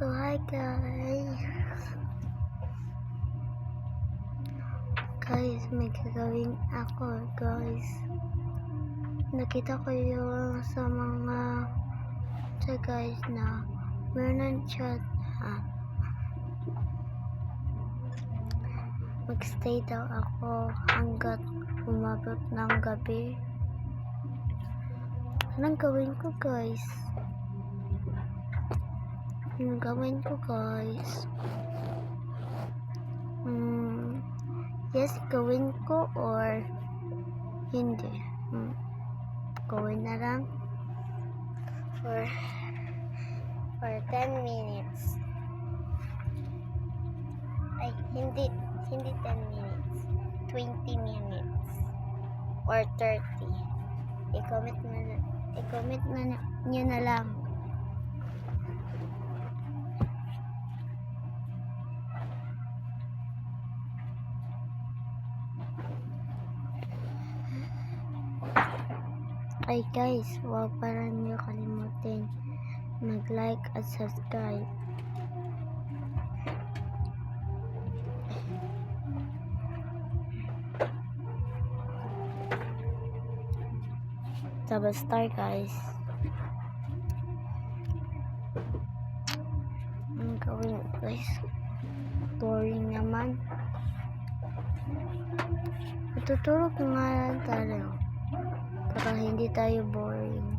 So hi guys. May gagawin ako guys. Nakita ko yung sa mga guys na meron ng chat magstay daw ako hanggat umabot ng gabi. Anong gawin ko guys? Anong gawin ko guys? Yes, gawin ko or hindi. Gawin na lang for 10 minutes. Ay, hindi 10 minutes. 20 minutes or 30. I-comment na nyo na lang. Ay guys, huwag para nyo kalimutin mag-like at subscribe. Double star guys. Ang gawin guys, boring naman. Matutulog nga lang tayo para hindi tayo boring.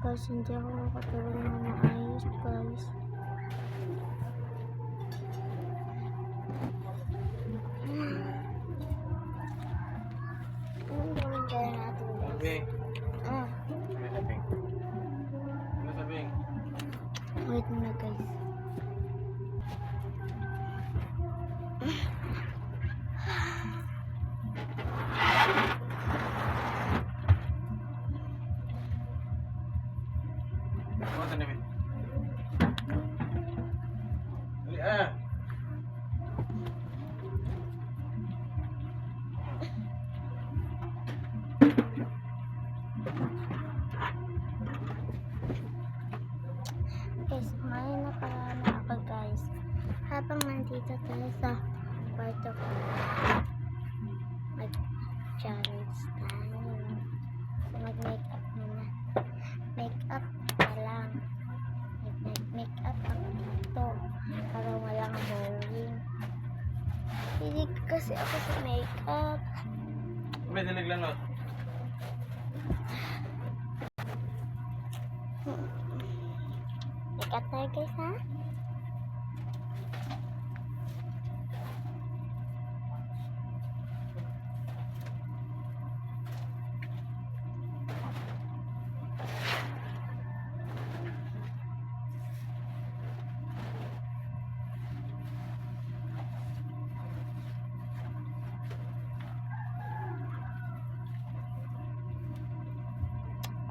Guys, hindi ako makatulog na maayos guys. Anong gawin kaya natin guys? Sabing. Ano sabing? Wait muna guys. Ano sa namin? Guys, kumain na pala na ako guys. Habang nandito tayo sa kwarto ko, mag-challenge tayo. So, mag-makeup muna. Makeup pa lang. Make-up ako dito para walang boring. Hindi kasi ako sa makeup. May naglanot. Make-up tayo guys ha?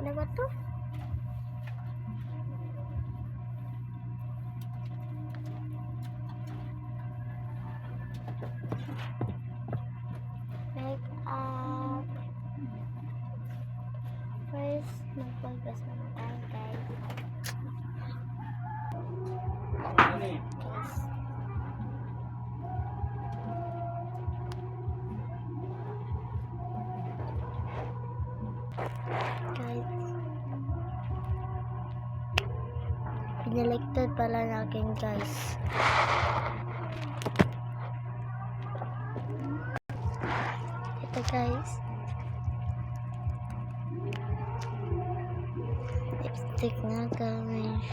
Ano ba to? Make up. First, magpag-brush muna tayo guys. Guys. Guys. Pinaliktad pala natin guys. Ito guys. Lipstick na guys.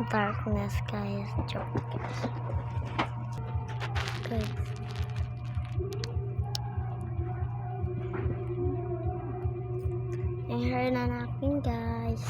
Darkness guys. Joke guys. Guys. Yung hair na natin guys.